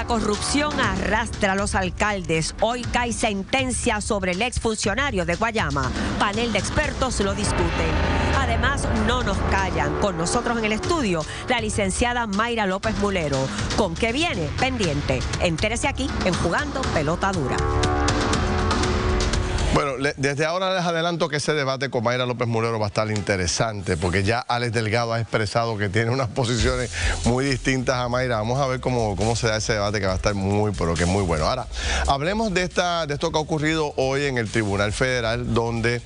La corrupción arrastra a los alcaldes. Hoy cae sentencia sobre el exfuncionario de Guayama. Panel de expertos lo discuten. Además, no nos callan. Con nosotros en el estudio, la licenciada Mayra López Mulero. ¿Con qué viene? Pendiente. Entérese aquí en Jugando Pelota Dura. Bueno, desde ahora les adelanto que ese debate con Mayra López Mulero va a estar interesante, porque ya Alex Delgado ha expresado que tiene unas posiciones muy distintas a Mayra. Vamos a ver cómo se da ese debate, que va a estar muy bueno. Ahora, hablemos de esto que ha ocurrido hoy en el Tribunal Federal, donde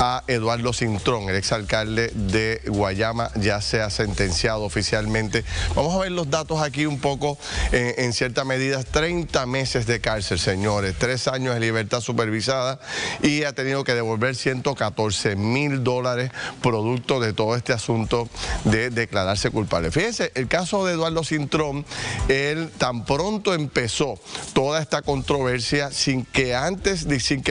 a Eduardo Cintrón, el exalcalde de Guayama, ya se ha sentenciado oficialmente. Vamos a ver los datos aquí un poco, en cierta medida. 30 meses de cárcel, señores, 3 años de libertad supervisada, y ha tenido que devolver $114,000 producto de todo este asunto de declararse culpable. Fíjense, el caso de Eduardo Cintrón, él tan pronto empezó toda esta controversia, sin que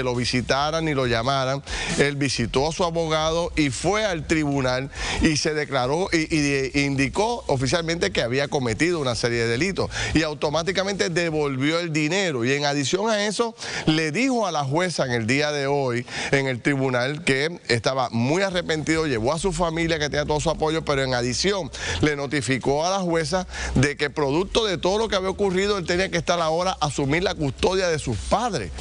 lo visitaran ni lo llamaran, él visitó a su abogado y fue al tribunal y se declaró y indicó oficialmente que había cometido una serie de delitos, y automáticamente devolvió el dinero. Y en adición a eso, le dijo a la jueza en el día de hoy en el tribunal que estaba muy arrepentido, llevó a su familia, que tenía todo su apoyo, pero en adición le notificó a la jueza de que producto de todo lo que había ocurrido, él tenía que estar ahora a asumir la custodia de sus padres.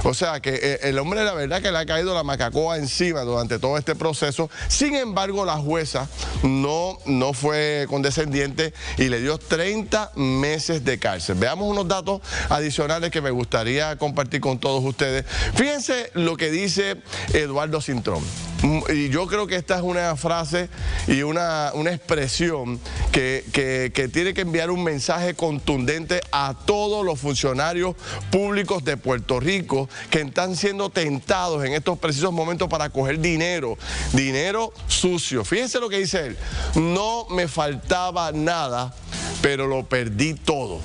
O sea que el hombre, la verdad, que le ha caído la macacoa encima durante todo este proceso. Sin embargo, la jueza no fue condescendiente y le dio 30 meses de cárcel. Veamos unos datos adicionales que me gustaría compartir con todos ustedes. Fíjense lo que dice Eduardo Cintrón. Y yo creo que esta es una frase y una expresión que tiene que enviar un mensaje contundente a todos los funcionarios públicos de Puerto Rico que están siendo tentados en estos precisos momentos para coger dinero sucio. Fíjense lo que dice él: no me faltaba nada, pero lo perdí todo.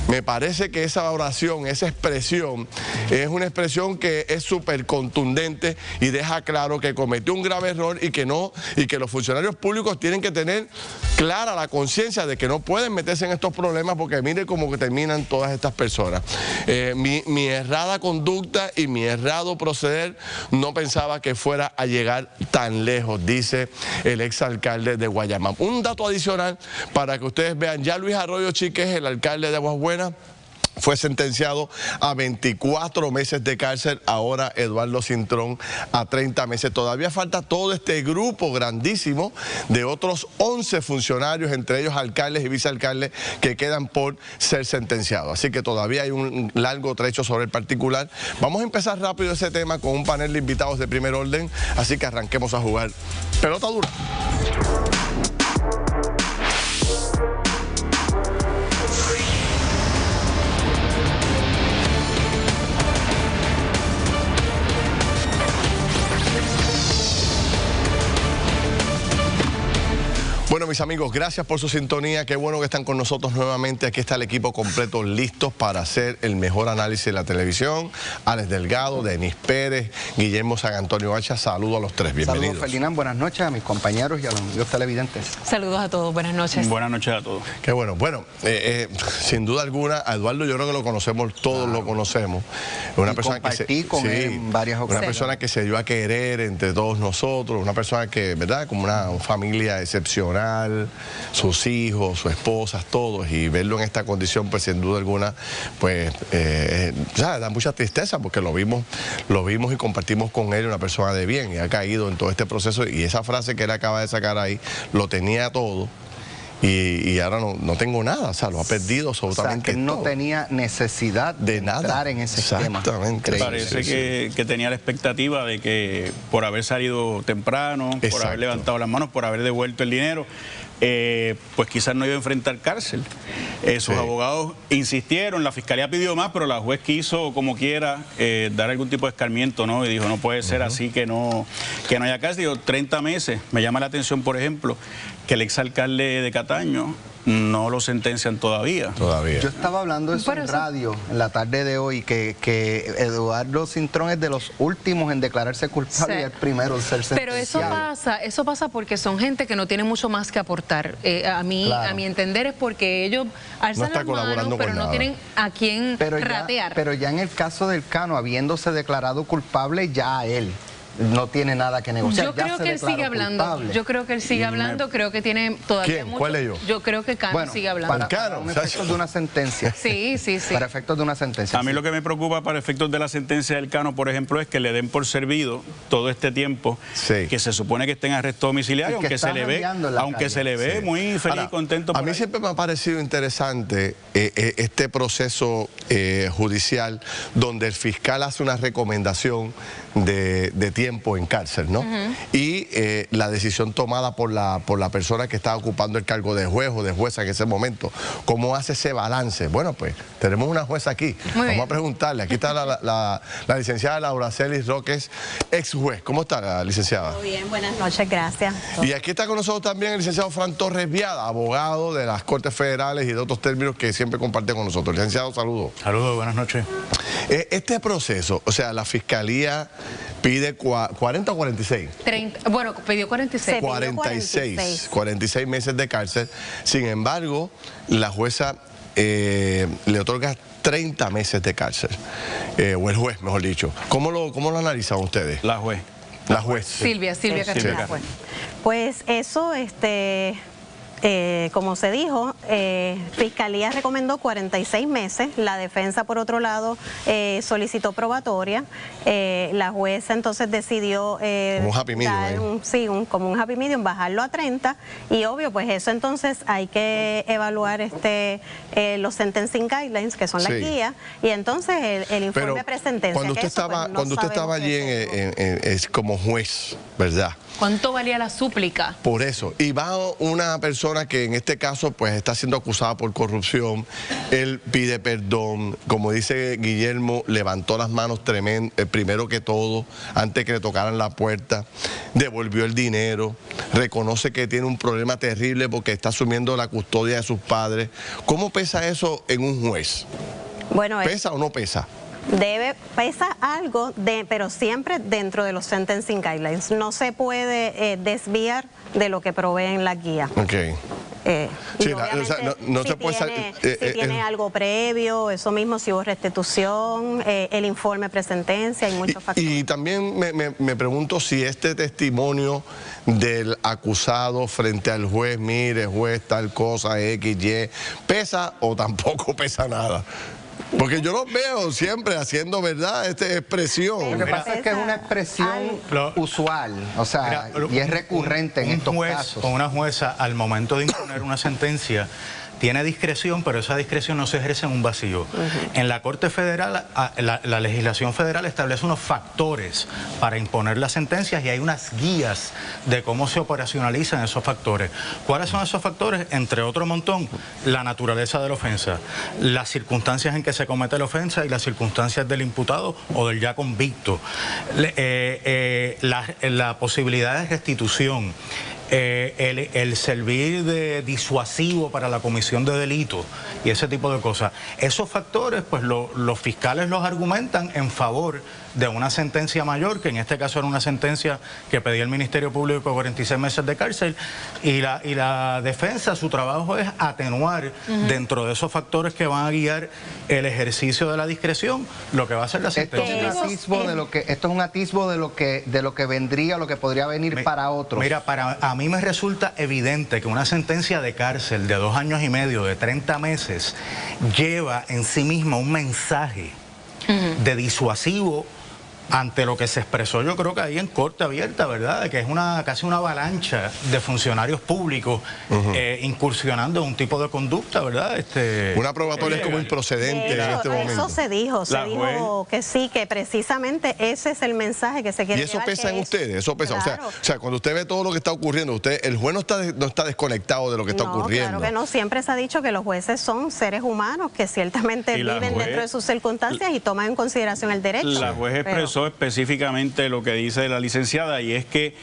Me parece que esa oración, esa expresión, es una expresión que es súper contundente y deja claro que cometió un grave error y que los funcionarios públicos tienen que tener clara la conciencia de que no pueden meterse en estos problemas, porque mire cómo que terminan todas estas personas. Mi errada conducta y mi errado proceder, no pensaba que fuera a llegar tan lejos, dice el exalcalde de Guayama. Un dato adicional para que ustedes vean: ya Luis Arroyo Chiques, el alcalde de Aguas Buenas, fue sentenciado a 24 meses de cárcel. Ahora Eduardo Cintrón a 30 meses. Todavía falta todo este grupo grandísimo de otros 11 funcionarios, entre ellos alcaldes y vicealcaldes, que quedan por ser sentenciados. Así que todavía hay un largo trecho sobre el particular. Vamos a empezar rápido ese tema con un panel de invitados de primer orden, así que arranquemos a jugar Pelota Dura. Bueno, mis amigos, gracias por su sintonía. Qué bueno que están con nosotros nuevamente. Aquí está el equipo completo, listos para hacer el mejor análisis de la televisión. Alex Delgado, Denis Pérez, Guillermo San Antonio Hacha. Saludos a los tres, bienvenidos. Saludos, Ferdinand, buenas noches a mis compañeros y a los amigos televidentes. Saludos a todos, buenas noches. Buenas noches a todos. Qué bueno. Bueno, sin duda alguna, a Eduardo yo creo que lo conocemos, todos lo conocemos. Una persona que con él en varias ocasiones. Una persona que se dio a querer entre todos nosotros, una persona que, ¿verdad?, como una familia excepcional, sus hijos, sus esposas, todos, y verlo en esta condición, pues sin duda alguna, pues da mucha tristeza, porque lo vimos y compartimos con él, una persona de bien, y ha caído en todo este proceso, y esa frase que él acaba de sacar ahí, lo tenía todo, y ahora no tengo nada, o sea, lo ha perdido absolutamente todo. No tenía necesidad de entrar en ese esquema. Exactamente. Parece que tenía la expectativa de que por haber salido temprano, por haber levantado las manos, por haber devuelto el dinero, pues quizás no iba a enfrentar cárcel. Sus abogados insistieron, la fiscalía pidió más, pero la juez quiso, como quiera, dar algún tipo de escarmiento, ¿no? Y dijo, no puede ser así que no haya cárcel. Digo, 30 meses. Me llama la atención, por ejemplo, que el exalcalde de Cataño no lo sentencian todavía. Yo estaba hablando de eso en radio en la tarde de hoy, que Eduardo Cintrón es de los últimos en declararse culpable y el primero en ser sentenciado. Pero eso pasa porque son gente que no tiene mucho más que aportar. A mi entender es porque ellos alzan las manos, pero no tienen a quién ratear. Pero ya en el caso del Cano, habiéndose declarado culpable, ya él no tiene nada que negociar. Yo creo que él sigue hablando. Yo creo que él sigue hablando. Creo que tiene todavía mucho. ¿Cuál es yo? Yo creo que Cano sigue hablando. Para efectos de una sentencia. Sí. Para efectos de una sentencia. A mí lo que me preocupa para efectos de la sentencia del Cano, por ejemplo, es que le den por servido todo este tiempo que se supone que esté en arresto domiciliario, aunque se le ve muy feliz y contento. A mí siempre me ha parecido interesante este proceso judicial donde el fiscal hace una recomendación de tiempo en cárcel, ¿no? Y la decisión tomada por la persona que estaba ocupando el cargo de juez o de jueza en ese momento, ¿cómo hace ese balance? Bueno, pues tenemos una jueza aquí, vamos a preguntarle. Aquí está la licenciada Laura Celis Roques, ex juez. ¿Cómo está la licenciada? Muy bien, buenas noches, gracias. Y aquí está con nosotros también el licenciado Fran Torres Viada, abogado de las Cortes Federales y de otros términos que siempre comparte con nosotros. Licenciado, saludos. Saludos, buenas noches. Este proceso, o sea, la Fiscalía pide 40 o 46. 30, bueno, pidió 46. 46 meses de cárcel. Sin embargo, la jueza le otorga 30 meses de cárcel. O el juez, mejor dicho. ¿Cómo lo analizan ustedes? La juez. La juez. Silvia Castillo. Pues eso, como se dijo, Fiscalía recomendó 46 meses, la defensa por otro lado solicitó probatoria, la jueza entonces decidió como un happy medium, como un happy medium, bajarlo a 30 y obvio pues eso entonces hay que evaluar los sentencing guidelines que son las guías y entonces el informe de presentencia. Cuando usted estaba allí es como juez, ¿verdad? ¿Cuánto valía la súplica? Por eso, y va una persona que en este caso pues está siendo acusada por corrupción, él pide perdón, como dice Guillermo, levantó las manos primero que todo, antes que le tocaran la puerta, devolvió el dinero, reconoce que tiene un problema terrible porque está asumiendo la custodia de sus padres. ¿Cómo pesa eso en un juez? Bueno, ¿Pesa o no pesa? Pesa algo, pero siempre dentro de los sentencing guidelines. No se puede desviar de lo que proveen las guías. Sí, no se puede si tiene algo previo, eso mismo, si hubo restitución, el informe de sentencia, hay muchos factores. Y también me pregunto si este testimonio del acusado frente al juez, mire juez, tal cosa, X, Y, ¿pesa o tampoco pesa nada? Porque yo los veo siempre haciendo, ¿verdad?, esta expresión. Lo que pasa es que es una expresión usual, o sea, y es recurrente en estos casos. O una jueza, al momento de imponer una sentencia, tiene discreción, pero esa discreción no se ejerce en un vacío. En la Corte Federal, la legislación federal establece unos factores para imponer las sentencias y hay unas guías de cómo se operacionalizan esos factores. ¿Cuáles son esos factores? Entre otro montón, la naturaleza de la ofensa, las circunstancias en que se comete la ofensa y las circunstancias del imputado o del ya convicto, la posibilidad de restitución, el servir de disuasivo para la comisión de delitos y ese tipo de cosas. Esos factores, pues los fiscales los argumentan en favor de una sentencia mayor, que en este caso era una sentencia que pedía el Ministerio Público 46 meses de cárcel, y la defensa, su trabajo es atenuar dentro de esos factores que van a guiar el ejercicio de la discreción, lo que va a ser la sentencia. Esto es un atisbo de lo que vendría, lo que podría venir para otros. Mira, a mí me resulta evidente que una sentencia de cárcel de 2 años y medio, de 30 meses, lleva en sí misma un mensaje de disuasivo ante lo que se expresó, yo creo que ahí en corte abierta, ¿verdad?, de que es casi una avalancha de funcionarios públicos incursionando en un tipo de conducta, ¿verdad? Una probatoria es como improcedente en este momento. Eso se dijo que sí, que precisamente ese es el mensaje que se quiere llevar. Y eso pesa en ustedes, eso pesa. Claro. O sea, cuando usted ve todo lo que está ocurriendo, el juez no está desconectado de lo que está ocurriendo. Claro que no, siempre se ha dicho que los jueces son seres humanos que ciertamente viven dentro de sus circunstancias y toman en consideración el derecho. La juez expresó expresó específicamente lo que dice la licenciada, y es que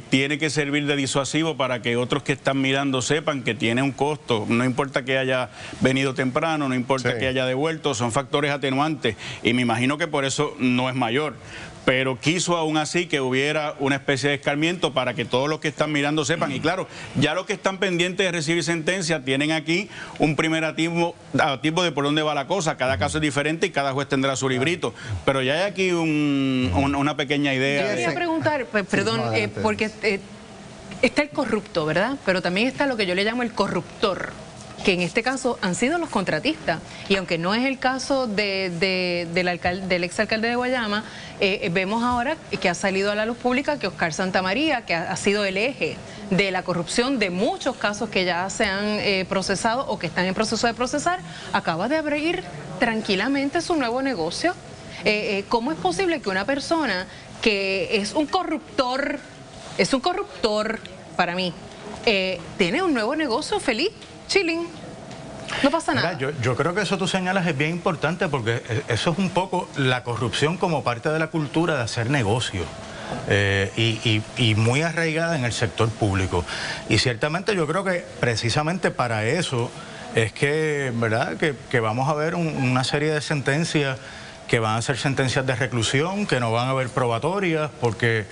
tiene que servir de disuasivo para que otros que están mirando sepan que tiene un costo. No importa que haya venido temprano, no importa que haya devuelto, son factores atenuantes, y me imagino que por eso no es mayor. Pero quiso aún así que hubiera una especie de escarmiento para que todos los que están mirando sepan. Y claro, ya los que están pendientes de recibir sentencia tienen aquí un primer atisbo de por dónde va la cosa. Cada caso es diferente y cada juez tendrá su librito. Pero ya hay aquí una pequeña idea. Yo quería preguntar, perdón, porque está el corrupto, ¿verdad? Pero también está lo que yo le llamo el corruptor, que en este caso han sido los contratistas. Y aunque no es el caso del exalcalde de Guayama, vemos ahora que ha salido a la luz pública que Oscar Santamaría, que ha sido el eje de la corrupción de muchos casos que ya se han procesado o que están en proceso de procesar, acaba de abrir tranquilamente su nuevo negocio. ¿Cómo es posible que una persona que es un corruptor para mí, tiene un nuevo negocio feliz? Chilling, no pasa nada. Mira, yo creo que eso tú señalas es bien importante, porque eso es un poco la corrupción como parte de la cultura de hacer negocio, y muy arraigada en el sector público. Y ciertamente yo creo que precisamente para eso es que, ¿verdad?, que vamos a ver una serie de sentencias que van a ser sentencias de reclusión, que no van a haber probatorias, porque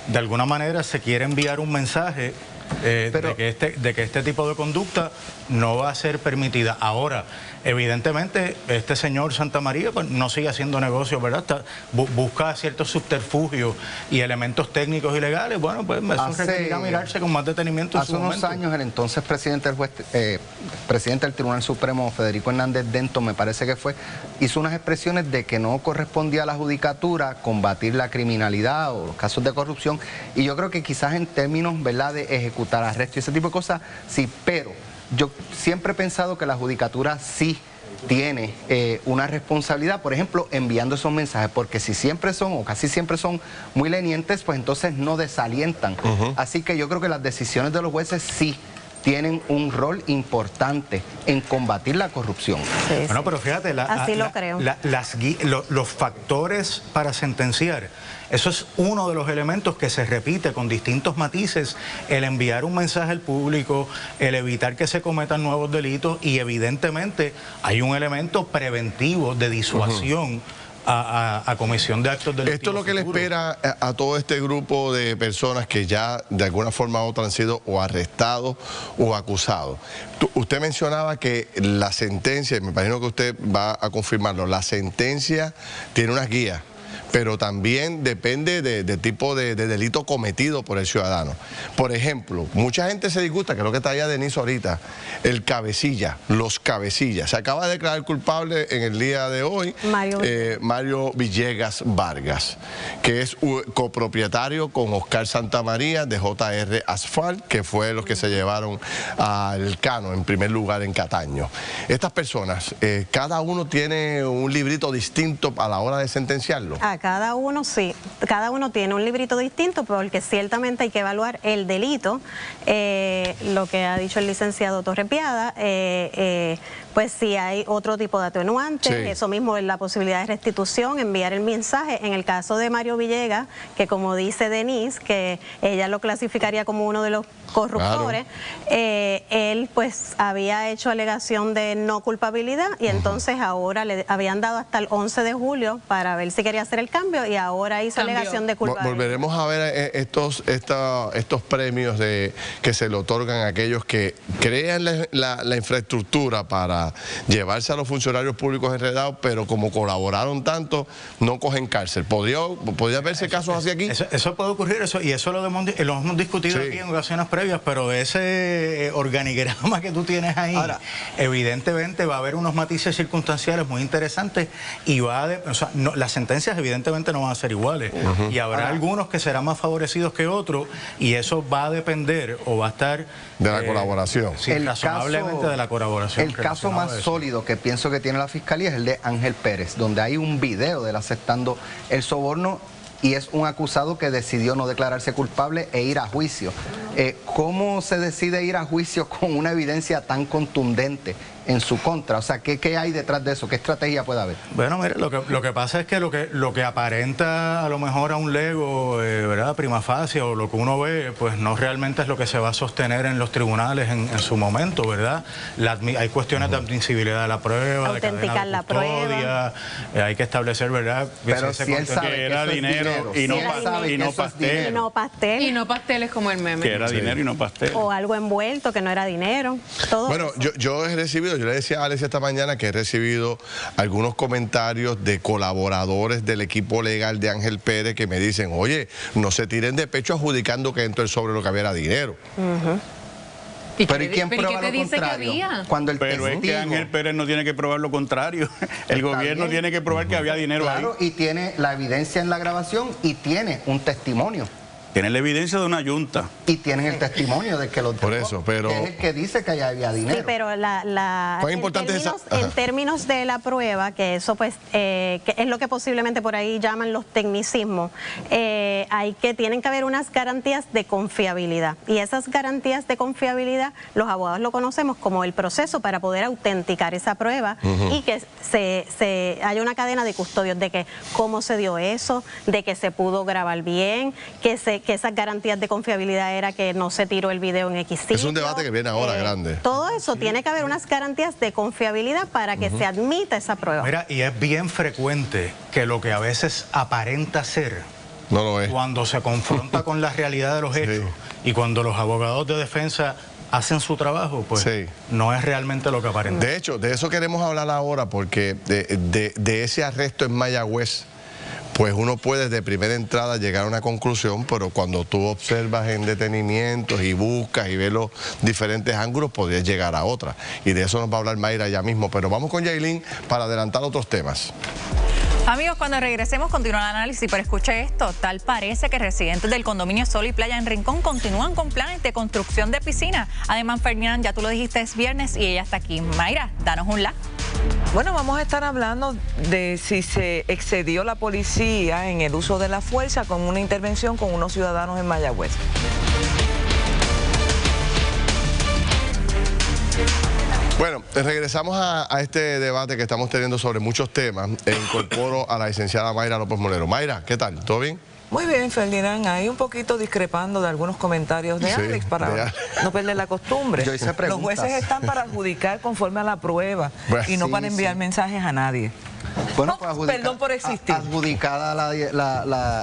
de alguna manera se quiere enviar un mensaje de que este tipo de conducta no va a ser permitida. Ahora, evidentemente, este señor Santamaría pues, no sigue haciendo negocios, ¿verdad? Busca ciertos subterfugios y elementos técnicos y legales. Bueno, pues eso requerirá mirarse con más detenimiento. Hace unos años, el entonces presidente del Tribunal Supremo, Federico Hernández Dento, me parece que fue, hizo unas expresiones de que no correspondía a la judicatura combatir la criminalidad o los casos de corrupción, y yo creo que quizás en términos, ¿verdad?, de ejecutar arresto y ese tipo de cosas, sí, pero yo siempre he pensado que la judicatura sí tiene una responsabilidad, por ejemplo, enviando esos mensajes, porque si siempre son o casi siempre son muy lenientes, pues entonces no desalientan. Así que yo creo que las decisiones de los jueces sí tienen un rol importante en combatir la corrupción. Sí, bueno, pero fíjate, los factores para sentenciar, eso es uno de los elementos que se repite con distintos matices: el enviar un mensaje al público, el evitar que se cometan nuevos delitos, y evidentemente hay un elemento preventivo de disuasión a comisión de actos delictivos. Esto es lo que le espera a todo este grupo de personas que ya de alguna forma u otra han sido o arrestados o acusados. Usted mencionaba que la sentencia, y me imagino que usted va a confirmarlo, la sentencia tiene unas guías, pero también depende de tipo de delito cometido por el ciudadano. Por ejemplo, mucha gente se disgusta, creo que está allá Denise ahorita, el cabecilla, los cabecillas. Se acaba de declarar culpable en el día de hoy Mario Villegas Vargas, que es copropietario con Oscar Santamaría de JR Asphalt, que fue los que se llevaron al Cano en primer lugar en Cataño. Estas personas, cada uno tiene un librito distinto a la hora de sentenciarlo. Cada uno sí, cada uno tiene un librito distinto, porque ciertamente hay que evaluar el delito. Lo que ha dicho el licenciado Torrepiada, pues si hay otro tipo de atenuantes, eso mismo es la posibilidad de restitución, enviar el mensaje. En el caso de Mario Villegas, que como dice Denise, que ella lo clasificaría como uno de los corruptores, él pues había hecho alegación de no culpabilidad, y entonces ahora le habían dado hasta el 11 de julio para ver si quería hacer el cambio, y ahora hizo alegación de culpabilidad. Volveremos a ver estos premios que se le otorgan a aquellos que crean la infraestructura para llevarse a los funcionarios públicos enredados, pero como colaboraron tanto, no cogen cárcel. ¿Podría verse casos así aquí? Eso puede ocurrir, y eso lo hemos discutido aquí en ocasiones previas, pero ese organigrama que tú tienes ahí, ahora, evidentemente va a haber unos matices circunstanciales muy interesantes, y las sentencias evidentemente no van a ser iguales, y habrá algunos que serán más favorecidos que otros, y eso va a depender o va a estar de la colaboración. Sí, razonablemente de la colaboración. El caso más sólido que pienso que tiene la Fiscalía es el de Ángel Pérez, donde hay un video de él aceptando el soborno, y es un acusado que decidió no declararse culpable e ir a juicio. ¿cómo se decide ir a juicio con una evidencia tan contundente en su contra? O sea, ¿qué hay detrás de eso? ¿Qué estrategia puede haber? Bueno, mire, lo que pasa es que lo que aparenta a lo mejor a un lego, ¿verdad?, prima facie, o lo que uno ve, pues no realmente es lo que se va a sostener en los tribunales en su momento, ¿verdad? Hay cuestiones de admisibilidad de la prueba, autenticar de la prueba, hay que establecer, ¿verdad?, pero si él sabe que era dinero y no pastel. Y no pasteles como el meme. Que era dinero y no pastel. O algo envuelto que no era dinero. Todo bueno, eso. yo he recibido, yo le decía a Alesia esta mañana que he recibido algunos comentarios de colaboradores del equipo legal de Ángel Pérez que me dicen, oye, no se tiren de pecho adjudicando que dentro del sobre lo que había era dinero. Pero ¿y quién prueba lo contrario? Cuando el pero es que Ángel Pérez no tiene que probar lo contrario. El gobierno tiene que probar que había dinero ahí. Claro, y tiene la evidencia en la grabación y tiene un testimonio. Tienen la evidencia de una yunta. Y tienen el testimonio de que lo por eso, pero que es el que dice que allá había dinero. Sí, pero en términos de la prueba, que eso pues que es lo que posiblemente por ahí llaman los tecnicismos, tienen que haber unas garantías de confiabilidad. Y esas garantías de confiabilidad, los abogados lo conocemos como el proceso para poder autenticar esa prueba y que haya una cadena de custodios de que cómo se dio eso, de que se pudo grabar bien, que esas garantías de confiabilidad era que no se tiró el video en X sitio. Es un debate que viene ahora grande. Todo eso tiene que haber unas garantías de confiabilidad para que se admita esa prueba. Mira, y es bien frecuente que lo que a veces aparenta ser, no lo es. Cuando se confronta con la realidad de los hechos y cuando los abogados de defensa hacen su trabajo, pues no es realmente lo que aparenta. De hecho, de eso queremos hablar ahora, porque de ese arresto en Mayagüez, pues uno puede de primera entrada llegar a una conclusión, pero cuando tú observas en detenimientos y buscas y ves los diferentes ángulos, podrías llegar a otra. Y de eso nos va a hablar Mayra ya mismo. Pero vamos con Yailin para adelantar otros temas. Amigos, cuando regresemos continúa el análisis, pero escuche esto, tal parece que residentes del condominio Sol y Playa en Rincón continúan con planes de construcción de piscina. Además, Ferdinand, ya tú lo dijiste, es viernes y ella está aquí. Mayra, danos un la. Bueno, vamos a estar hablando de si se excedió la policía en el uso de la fuerza con una intervención con unos ciudadanos en Mayagüez. Bueno, regresamos a este debate que estamos teniendo sobre muchos temas e incorporo a la licenciada Mayra López Molero. Mayra, ¿qué tal? ¿Todo bien? Muy bien, Ferdinand, ahí un poquito discrepando de algunos comentarios de Alex para no perder la costumbre. Yo hice preguntas. Los jueces están para adjudicar conforme a la prueba y no para enviar mensajes a nadie. Bueno, pues perdón por existir. Adjudicada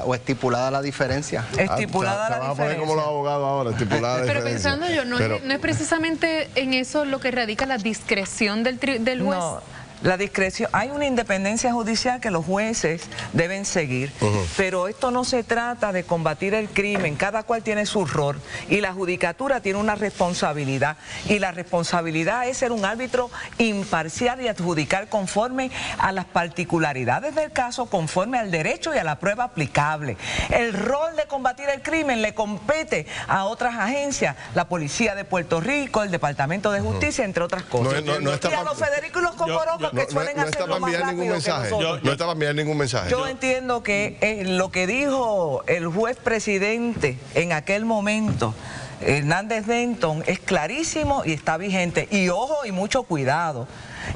o estipulada la diferencia. Estipulada la diferencia. Vamos a poner como los abogados ahora, estipulada la pero diferencia. pensando yo, no es precisamente en eso lo que radica la discreción del juez. No. La discreción, hay una independencia judicial que los jueces deben seguir, pero esto no se trata de combatir el crimen, cada cual tiene su rol y la judicatura tiene una responsabilidad y la responsabilidad es ser un árbitro imparcial y adjudicar conforme a las particularidades del caso, conforme al derecho y a la prueba aplicable. El rol de combatir el crimen le compete a otras agencias, la Policía de Puerto Rico, el Departamento de Justicia, entre otras cosas. No y a los Federico y los Cocorocos que suelen hacerlo más rápido que nosotros. No está para enviar ningún mensaje. Yo entiendo que lo que dijo el juez presidente en aquel momento, Hernández Denton, es clarísimo y está vigente. Y ojo y mucho cuidado,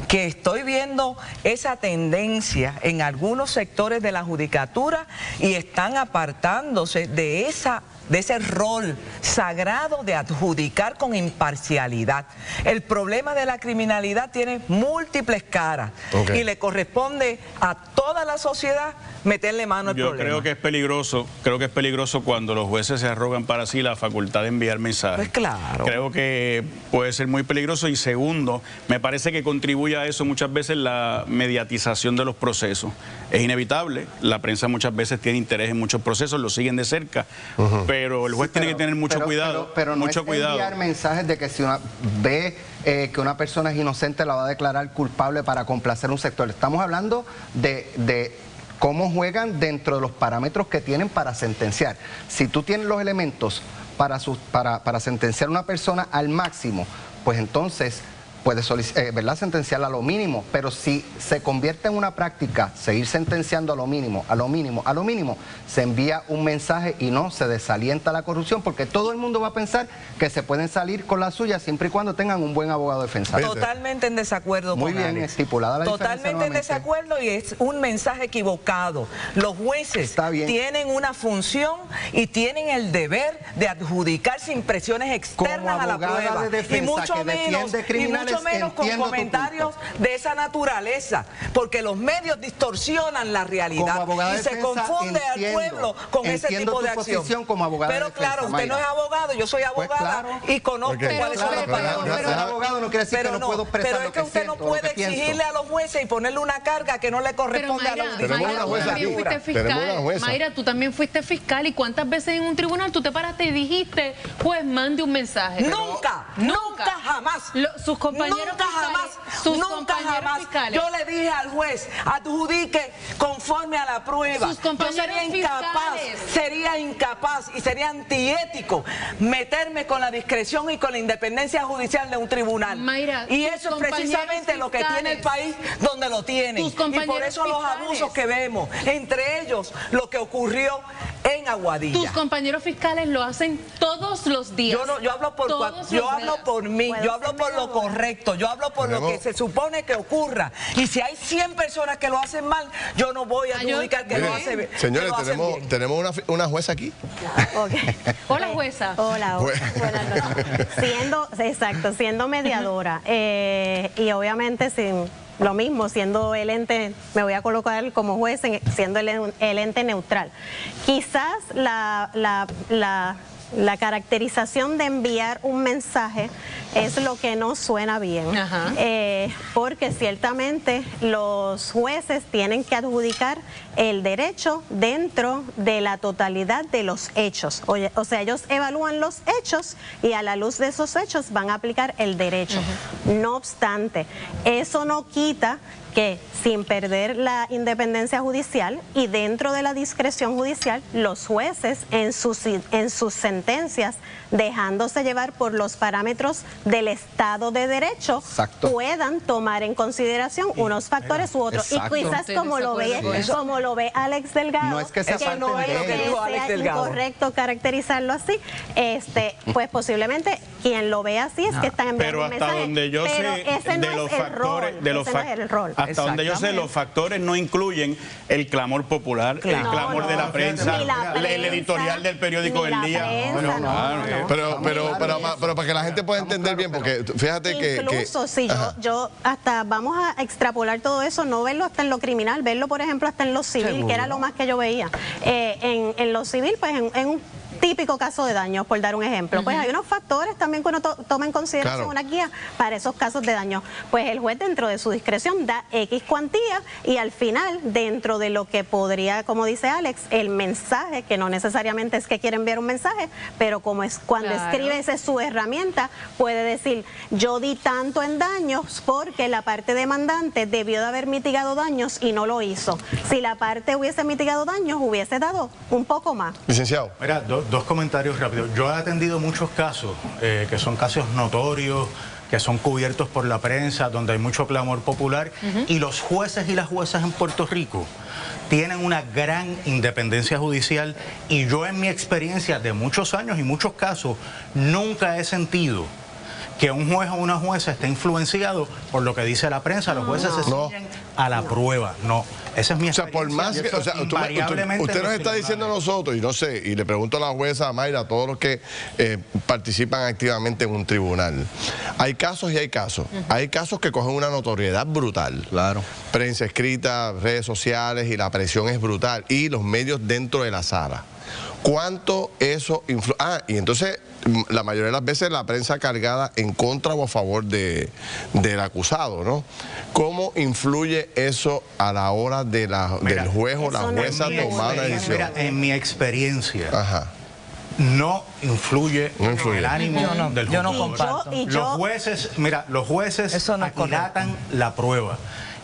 que estoy viendo esa tendencia en algunos sectores de la judicatura y están apartándose de ese rol sagrado de adjudicar con imparcialidad. El problema de la criminalidad tiene múltiples caras y le corresponde a toda la sociedad meterle mano al problema. Yo creo que es peligroso cuando los jueces se arrogan para sí la facultad de enviar mensajes. Pues claro. Creo que puede ser muy peligroso y segundo, me parece que contribuye a eso muchas veces la mediatización de los procesos. Es inevitable, la prensa muchas veces tiene interés en muchos procesos, lo siguen de cerca, pero el juez tiene que tener mucho cuidado. Pero no mucho cuidado. Enviar mensajes de que si una ve que una persona es inocente la va a declarar culpable para complacer un sector. Estamos hablando de cómo juegan dentro de los parámetros que tienen para sentenciar. Si tú tienes los elementos para sentenciar a una persona al máximo, pues entonces puede ¿verdad? Sentenciarla a lo mínimo, pero si se convierte en una práctica seguir sentenciando a lo mínimo, a lo mínimo, a lo mínimo, se envía un mensaje y no se desalienta la corrupción, porque todo el mundo va a pensar que se pueden salir con la suya siempre y cuando tengan un buen abogado defensor. Totalmente en desacuerdo Muy con bien Alex. estipulada la diferencia. Totalmente en desacuerdo, y es un mensaje equivocado. Los jueces tienen una función y tienen el deber de adjudicarse impresiones externas a la prueba, y mucho menos con comentarios de esa naturaleza, porque los medios distorsionan la realidad y se confunde al pueblo con ese tipo de acción. Pero claro, usted no es abogado, yo soy abogada y conozco cuáles son los parámetros. Ser abogado no quiere decir que no puedo expresar pero es que usted no puede exigirle a los jueces y ponerle una carga que no le corresponde a la judicatura. Mayra, tú también fuiste fiscal, y ¿cuántas veces en un tribunal tú te paraste y dijiste, pues mande un mensaje? Nunca jamás. Sus compañeros Nunca jamás. Yo le dije al juez, adjudique conforme a la prueba. Yo sería incapaz y sería antiético meterme con la discreción y con la independencia judicial de un tribunal. Mayra, y eso es precisamente lo que tiene el país donde lo tienen. Y por eso los abusos que vemos, entre ellos lo que ocurrió en Aguadilla. Tus compañeros fiscales lo hacen todos los días. Yo hablo por mí, yo hablo por lo correcto, yo hablo por lo que se supone que ocurra. Y si hay 100 personas que lo hacen mal, yo no voy a adjudicar que lo hacen bien. Señores, tenemos una jueza aquí. Okay. Hola, jueza. Hola, buenas noches. Siendo mediadora, y obviamente lo mismo, siendo el ente, me voy a colocar como juez, siendo el ente neutral. Quizás la caracterización de enviar un mensaje es lo que no suena bien, porque ciertamente los jueces tienen que adjudicar el derecho dentro de la totalidad de los hechos. O sea, ellos evalúan los hechos y a la luz de esos hechos van a aplicar el derecho. No obstante, eso no quita que, sin perder la independencia judicial y dentro de la discreción judicial, los jueces en sus sentencias, dejándose llevar por los parámetros del Estado de Derecho, puedan tomar en consideración unos factores u otros. Y quizás como lo ve Alex Delgado, no es que sea incorrecto caracterizarlo así, pues posiblemente quien lo ve así es que están enviando un mensaje. Hasta donde yo sé, hasta donde yo sé, los factores no incluyen el clamor popular, el clamor de la prensa, el editorial del periódico del día. Pero para que la gente pueda entender bien, porque fíjate que... Incluso si yo hasta vamos a extrapolar todo eso, no verlo hasta en lo criminal, verlo por ejemplo hasta en lo civil, que era lo más que yo veía. En lo civil, pues en un típico caso de daño, por dar un ejemplo, pues hay unos factores también que uno toma en consideración, una guía para esos casos de daño. Pues el juez, dentro de su discreción, da X cuantía y al final, dentro de lo que podría, como dice Alex, el mensaje, que no necesariamente es que quiere enviar un mensaje, pero como es cuando escribe esa es su herramienta, puede decir, yo di tanto en daños porque la parte demandante debió de haber mitigado daños y no lo hizo. Si la parte hubiese mitigado daños, hubiese dado un poco más. Licenciado. Mira, dos comentarios rápidos. Yo he atendido muchos casos que son casos notorios, que son cubiertos por la prensa, donde hay mucho clamor popular, y los jueces y las juezas en Puerto Rico tienen una gran independencia judicial, y yo en mi experiencia de muchos años y muchos casos nunca he sentido que un juez o una jueza esté influenciado por lo que dice la prensa. Los jueces se ciñen a la prueba. No, esa es mi experiencia. Por más que, usted nos está diciendo a nosotros, y no sé, y le pregunto a la jueza, a Mayra, a todos los que participan activamente en un tribunal. Hay casos y hay casos. Hay casos que cogen una notoriedad brutal. Claro. Prensa escrita, redes sociales, y la presión es brutal. Y los medios dentro de la sala. ¿Cuánto eso influye? Y entonces la mayoría de las veces la prensa cargada en contra o a favor del acusado, ¿no? ¿Cómo influye eso a la hora de del juez o la jueza tomar una decisión? Mira, en mi experiencia, no influye en el ánimo del juez. Yo no comparto. Los jueces, mira, los jueces aquilatan la prueba.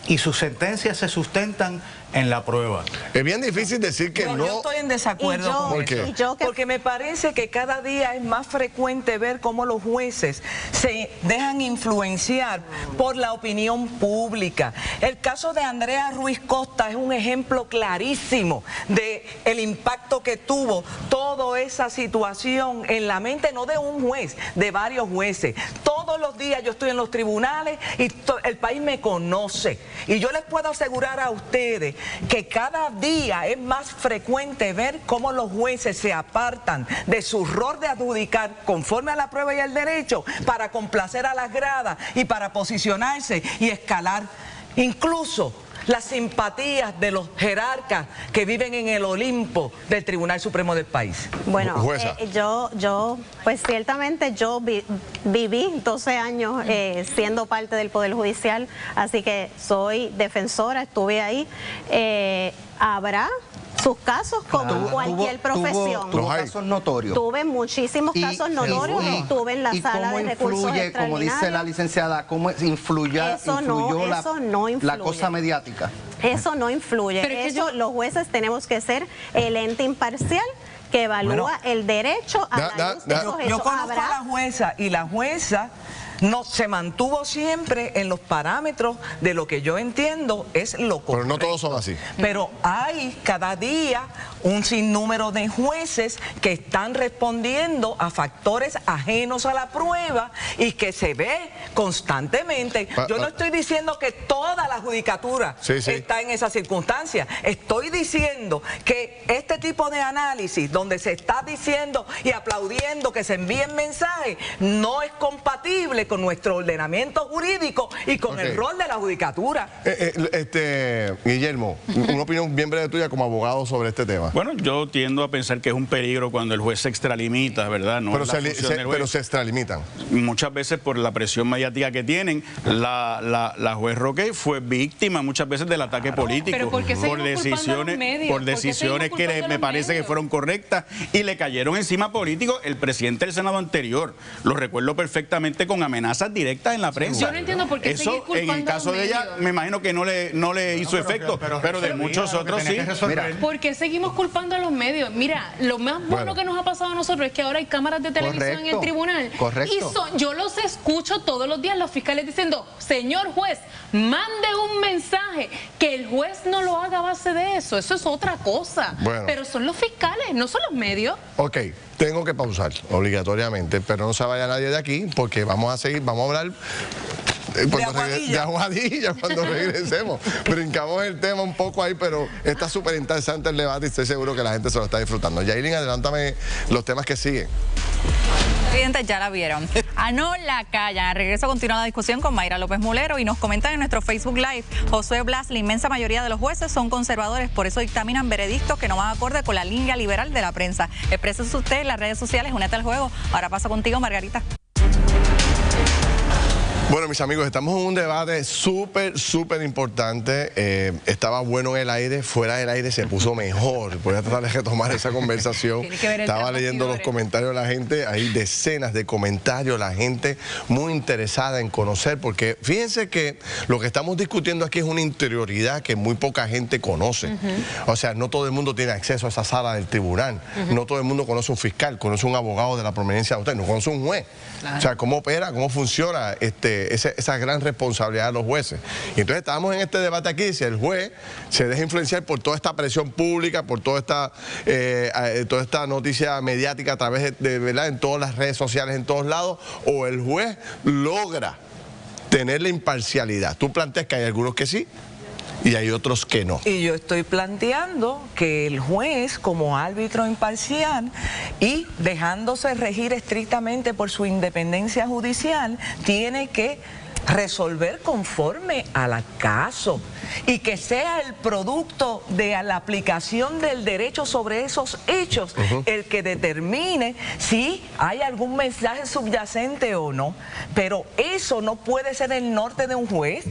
y sus sentencias se sustentan en la prueba. Es bien difícil decir que no. Yo estoy en desacuerdo con eso. Porque me parece que cada día es más frecuente ver cómo los jueces se dejan influenciar por la opinión pública. El caso de Andrea Ruiz Costa es un ejemplo clarísimo de el impacto que tuvo toda esa situación en la mente, no de un juez, de varios jueces. Todos los días yo estoy en los tribunales y el país me conoce. Y yo les puedo asegurar a ustedes que cada día es más frecuente ver cómo los jueces se apartan de su rol de adjudicar conforme a la prueba y el derecho para complacer a las gradas y para posicionarse y escalar incluso las simpatías de los jerarcas que viven en el Olimpo del Tribunal Supremo del país. Bueno, pues ciertamente yo viví 12 años siendo parte del Poder Judicial, así que soy defensora, estuve ahí. Habrá sus casos como cualquier profesión. Tuvo casos notorios. Tuve muchísimos casos notorios, estuve en la sala de recursos extraordinarios. Como dice la licenciada, ¿cómo influyó la cosa mediática? Eso no influye. Pero los jueces tenemos que ser el ente imparcial que evalúa el derecho a la luz de esos hechos. Yo conozco a la jueza y la jueza no se mantuvo siempre en los parámetros de lo que yo entiendo es lo correcto. Pero no todos son así. Pero hay cada día un sinnúmero de jueces que están respondiendo a factores ajenos a la prueba y que se ve constantemente. Yo no estoy diciendo que toda la judicatura está en esa circunstancia. Estoy diciendo que este tipo de análisis donde se está diciendo y aplaudiendo que se envíen mensajes no es compatible con nuestro ordenamiento jurídico y con el rol de la judicatura. Guillermo, una opinión bien breve tuya como abogado sobre este tema. Bueno, yo tiendo a pensar que es un peligro cuando el juez se extralimita, ¿verdad? No, pero se extralimitan. Muchas veces por la presión mediática que tienen, la juez Roque fue víctima muchas veces del ataque político. Pero ¿por qué por decisiones que me parece que fueron correctas y le cayeron encima políticos el presidente del Senado anterior. Lo recuerdo perfectamente con amenazas directas en la prensa. Yo no entiendo por qué eso en el caso de ella me imagino que no le hizo efecto, pero de muchos otros sí. ¿Por qué seguimos culpando a los medios? Mira, lo más bueno que nos ha pasado a nosotros es que ahora hay cámaras de televisión en el tribunal. Y yo los escucho todos los días los fiscales diciendo, señor juez, mande un mensaje, que el juez no lo haga a base de eso. Eso es otra cosa. Pero son los fiscales, no son los medios. Ok, tengo que pausar obligatoriamente, pero no se vaya nadie de aquí porque vamos a seguir, vamos a hablar de Aguadilla cuando regresemos. Brincamos el tema un poco ahí, pero está súper interesante el debate y estoy seguro que la gente se lo está disfrutando. Yailin, adelántame los temas que siguen. Presidente, ya la vieron. No la callan. Al regreso continúa la discusión con Mayra López Mulero y nos comentan en nuestro Facebook Live. Josué Blas, la inmensa mayoría de los jueces son conservadores, por eso dictaminan veredictos que no van acorde con la línea liberal de la prensa. Exprésese usted en las redes sociales, únete al juego. Ahora paso contigo, Margarita. Bueno, mis amigos, estamos en un debate súper importante. Estaba bueno en el aire, fuera del aire se puso mejor. Voy a tratar de retomar esa conversación. Estaba leyendo los comentarios de la gente, hay decenas de comentarios, la gente muy interesada en conocer, porque fíjense que lo que estamos discutiendo aquí es una interioridad que muy poca gente conoce. O sea, no todo el mundo tiene acceso a esa sala del tribunal, no todo el mundo conoce un fiscal, conoce un abogado de la prominencia de usted, no conoce un juez. O sea, cómo opera, cómo funciona esa gran responsabilidad de los jueces. Y entonces estábamos en este debate aquí, si el juez se deja influenciar por toda esta presión pública, por toda esta noticia mediática a través de ¿verdad? En todas las redes sociales, en todos lados, o el juez logra tener la imparcialidad. Tú planteas que hay algunos que sí y hay otros que no. Y yo estoy planteando que el juez, como árbitro imparcial y dejándose regir estrictamente por su independencia judicial, tiene que resolver conforme al caso y que sea el producto de la aplicación del derecho sobre esos hechos el que determine si hay algún mensaje subyacente o no. Pero eso no puede ser el norte de un juez.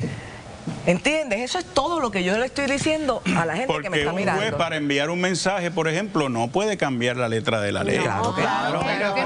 ¿Entiendes? Eso es todo lo que yo le estoy diciendo a la gente que me está mirando. Porque un juez, para enviar un mensaje, por ejemplo, no puede cambiar la letra de la ley. Claro que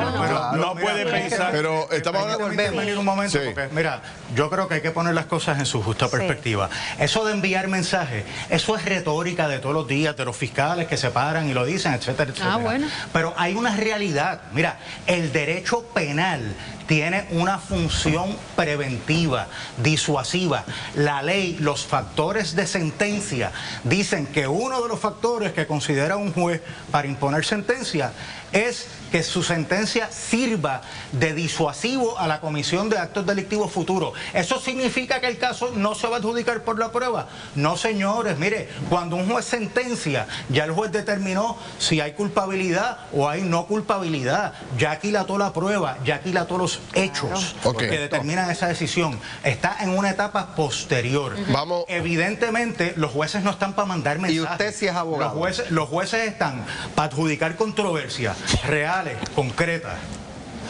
no puede pensar. Pero estamos hablando de un momento, porque mira, yo creo que hay que poner las cosas en su justa perspectiva. Eso de enviar mensajes, eso es retórica de todos los días, de los fiscales que se paran y lo dicen, etcétera, etcétera. Bueno. Pero hay una realidad. Mira, el derecho penal tiene una función preventiva, disuasiva. La ley, los factores de sentencia, dicen que uno de los factores que considera un juez para imponer sentencia es que su sentencia sirva de disuasivo a la comisión de actos delictivos futuros. ¿Eso significa que el caso no se va a adjudicar por la prueba? No, señores. Mire, cuando un juez sentencia, ya el juez determinó si hay culpabilidad o hay no culpabilidad. Ya aquilató la prueba, ya aquilató los hechos que determinan esa decisión. Está en una etapa posterior. Vamos. Evidentemente, los jueces no están para mandar mensajes. Y usted sí es abogado. Los jueces están para adjudicar controversias reales, concretas,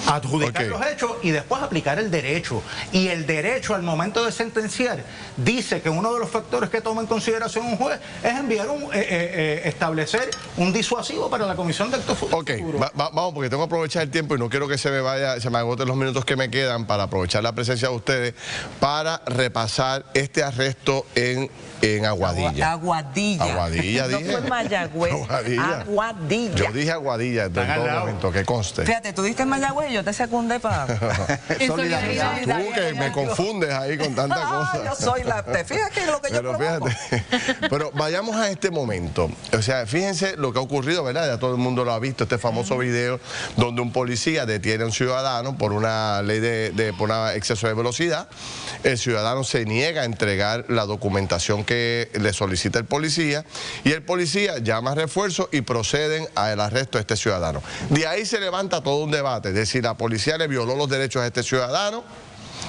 adjudicar los hechos y después aplicar el derecho. Y el derecho al momento de sentenciar dice que uno de los factores que toma en consideración un juez es enviar establecer un disuasivo para la comisión de actos futuros. Vamos, porque tengo que aprovechar el tiempo y no quiero que se me agoten los minutos que me quedan para aprovechar la presencia de ustedes para repasar este arresto en Aguadilla. Aguadilla Aguadilla, no dije. fue Mayagüez. Aguadilla. Yo dije Aguadilla en todo momento, que conste. Fíjate, tú diste Mayagüez y yo te secundé para... Solidaridad. Tú que me confundes ahí con tantas cosas. Yo soy la... ¿Te fijas que es lo que yo provoco? Pero vayamos a este momento. O sea, fíjense lo que ha ocurrido, ¿verdad? Ya todo el mundo lo ha visto, este famoso video donde un policía detiene a un ciudadano por una ley por un exceso de velocidad. El ciudadano se niega a entregar la documentación que le solicita el policía y el policía llama a refuerzo y proceden al arresto de este ciudadano. De ahí se levanta todo un debate, es decir, la policía le violó los derechos a este ciudadano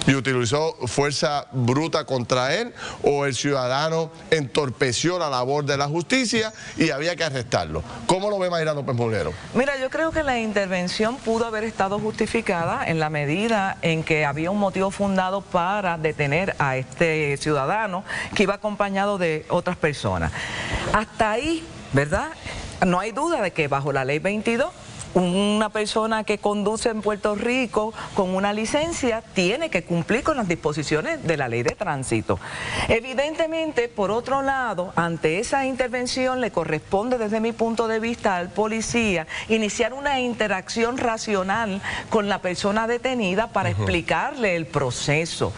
y utilizó fuerza bruta contra él, o el ciudadano entorpeció la labor de la justicia y había que arrestarlo. ¿Cómo lo ve Mayra López Mulero? Mira, yo creo que la intervención pudo haber estado justificada en la medida en que había un motivo fundado para detener a este ciudadano que iba acompañado de otras personas. Hasta ahí, ¿verdad? No hay duda de que bajo la ley 22, una persona que conduce en Puerto Rico con una licencia tiene que cumplir con las disposiciones de la ley de tránsito. Evidentemente, por otro lado, ante esa intervención le corresponde desde mi punto de vista al policía iniciar una interacción racional con la persona detenida para explicarle el proceso.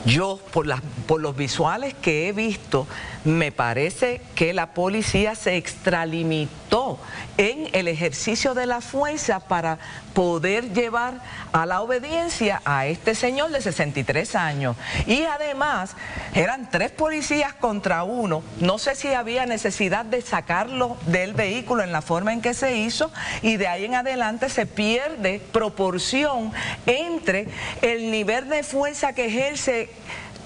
Yo, por los visuales que he visto, me parece que la policía se extralimitó en el ejercicio de la fuerza para poder llevar a la obediencia a este señor de 63 años. Y además, eran 3 policías contra 1. No sé si había necesidad de sacarlo del vehículo en la forma en que se hizo, y de ahí en adelante se pierde proporción entre el nivel de fuerza que ejerce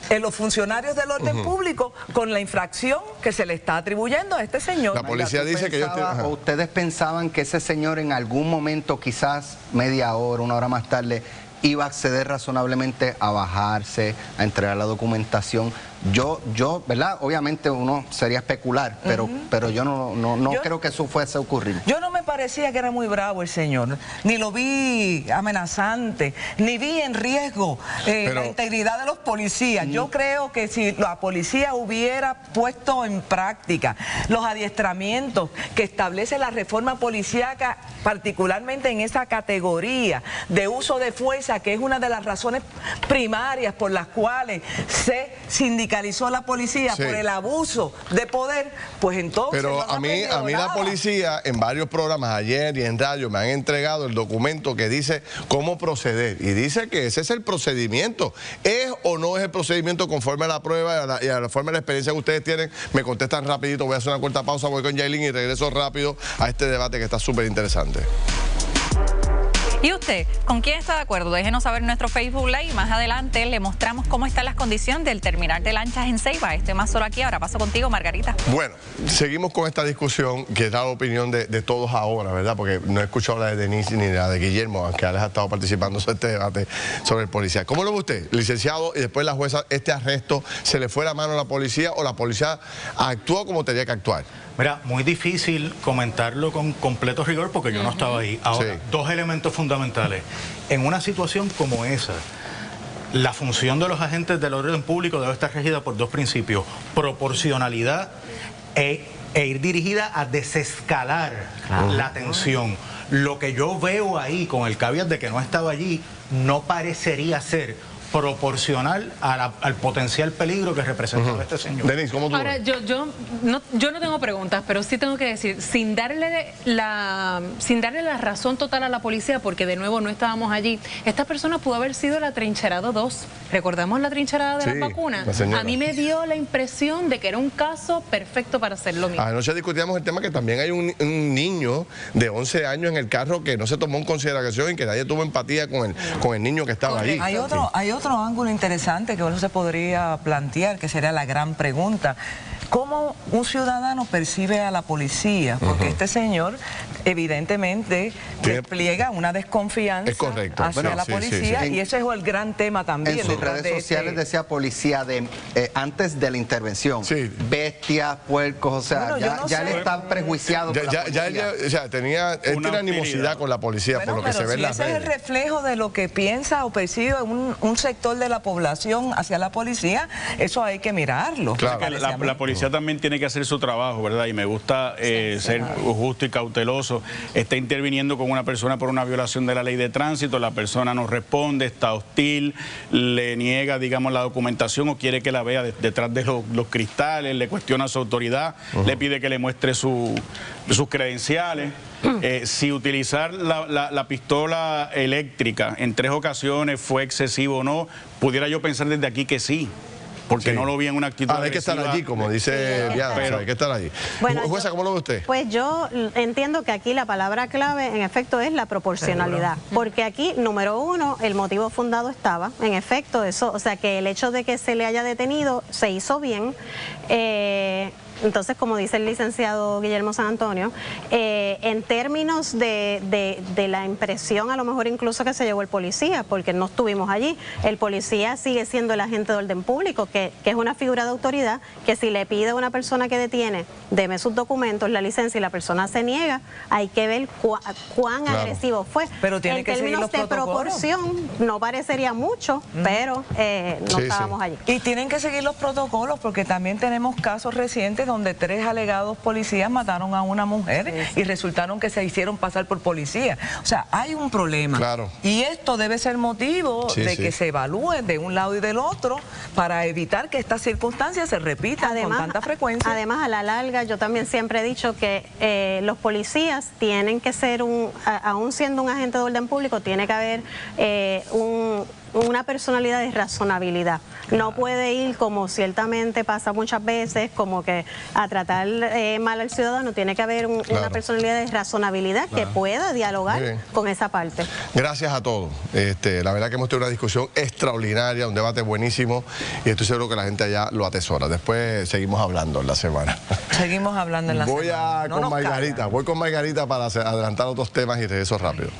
en los funcionarios del orden público con la infracción que se le está atribuyendo a este señor. La policía dice que ellos tienen... ¿O ustedes pensaban que ese señor en algún momento, quizás media hora, una hora más tarde, iba a acceder razonablemente a bajarse, a entregar la documentación? Yo, ¿verdad? Obviamente uno sería especular, pero yo no creo que eso fuese a ocurrir. Yo no me parecía que era muy bravo el señor, ni lo vi amenazante, ni vi en riesgo la integridad de los policías. Yo creo que si la policía hubiera puesto en práctica los adiestramientos que establece la reforma policíaca, particularmente en esa categoría de uso de fuerza, que es una de las razones primarias por las cuales se sindicalizó la policía por el abuso de poder, pues entonces... Pero a mí la policía en varios programas ayer y en radio me han entregado el documento que dice cómo proceder, y dice que ese es el procedimiento. ¿Es o no es el procedimiento conforme a la prueba y a la forma de la experiencia que ustedes tienen? Me contestan rapidito, voy a hacer una corta pausa, voy con Yailin y regreso rápido a este debate que está súper interesante. ¿Y usted, con quién está de acuerdo? Déjenos saber en nuestro Facebook Live y más adelante le mostramos cómo están las condiciones del terminal de lanchas en Ceiba. Estoy más solo aquí, ahora paso contigo, Margarita. Bueno, seguimos con esta discusión que da la opinión de todos ahora, ¿verdad? Porque no he escuchado la de Denise ni la de Guillermo, aunque Alex ha estado participando en este debate sobre el policía. ¿Cómo lo ve usted, licenciado? Y después la jueza, ¿este arresto se le fue la mano a la policía o la policía actuó como tenía que actuar? Mira, muy difícil comentarlo con completo rigor porque yo no estaba ahí. Ahora, dos elementos fundamentales. En una situación como esa, la función de los agentes del orden público debe estar regida por dos principios: proporcionalidad e ir dirigida a desescalar la tensión. Lo que yo veo ahí, con el caveat de que no estaba allí, no parecería ser proporcional al potencial peligro que representaba este señor. Denise, ¿cómo tú Ahora, ves? yo no tengo preguntas, pero sí tengo que decir, sin darle la razón total a la policía, porque de nuevo no estábamos allí, esta persona pudo haber sido la trincherada 2. ¿Recordamos la trincherada de las vacunas? A mí me dio la impresión de que era un caso perfecto para hacer lo mismo. Anoche discutíamos el tema que también hay un niño de 11 años en el carro que no se tomó en consideración y que nadie tuvo empatía con el niño que estaba allí. Hay otro ángulo interesante que uno se podría plantear, que sería la gran pregunta: ¿cómo un ciudadano percibe a la policía? Porque este señor evidentemente despliega una desconfianza hacia la policía, y ese es el gran tema también. En sus redes sociales decía policía antes de la intervención. Bestias, puercos, o sea, ya él está prejuiciado. Él tiene animosidad con la policía, por lo que se ve en las redes. Ese es el reflejo de lo que piensa o percibe un sector de la población hacia la policía. Eso hay que mirarlo. Claro. La policía también tiene que hacer su trabajo, ¿verdad? Y me gusta ser justo y cauteloso. Está interviniendo con una persona por una violación de la ley de tránsito, la persona no responde, está hostil, le niega, digamos, la documentación o quiere que la vea detrás de los cristales, le cuestiona su autoridad, le pide que le muestre sus credenciales. Si utilizar la pistola eléctrica en 3 ocasiones fue excesivo o no, pudiera yo pensar desde aquí que sí. Porque no lo vi en una actitud hay que estar allí, como dice Diana, pero hay que estar allí. Bueno, jueza, ¿cómo lo ve usted? Pues yo entiendo que aquí la palabra clave, en efecto, es la proporcionalidad. Porque aquí, número uno, el motivo fundado estaba, en efecto, eso, o sea, que el hecho de que se le haya detenido se hizo bien. Entonces, como dice el licenciado Guillermo San Antonio, en términos de la impresión, a lo mejor incluso que se llevó el policía, porque no estuvimos allí, el policía sigue siendo el agente de orden público, que es una figura de autoridad, que si le pide a una persona que detiene, deme sus documentos, la licencia, y la persona se niega, hay que ver cuán agresivo fue. Pero tiene en que seguir los términos de proporción, no parecería mucho, pero no estábamos allí. Y tienen que seguir los protocolos, porque también tenemos casos recientes donde 3 alegados policías mataron a una mujer y resultaron que se hicieron pasar por policía. O sea, hay un problema. Claro. Y esto debe ser motivo de que se evalúe de un lado y del otro para evitar que estas circunstancias se repitan con tanta frecuencia. Además, a la larga, yo también siempre he dicho que los policías tienen que ser aún siendo un agente de orden público, tiene que haber una personalidad de razonabilidad. No puede ir, como ciertamente pasa muchas veces, como que a tratar mal al ciudadano. Tiene que haber una personalidad de razonabilidad que pueda dialogar con esa parte. Gracias a todos. La verdad que hemos tenido una discusión extraordinaria, un debate buenísimo, y estoy seguro que la gente allá lo atesora. Después seguimos hablando en la semana. Seguimos hablando en la semana. Voy con Margarita para adelantar otros temas y regreso rápido.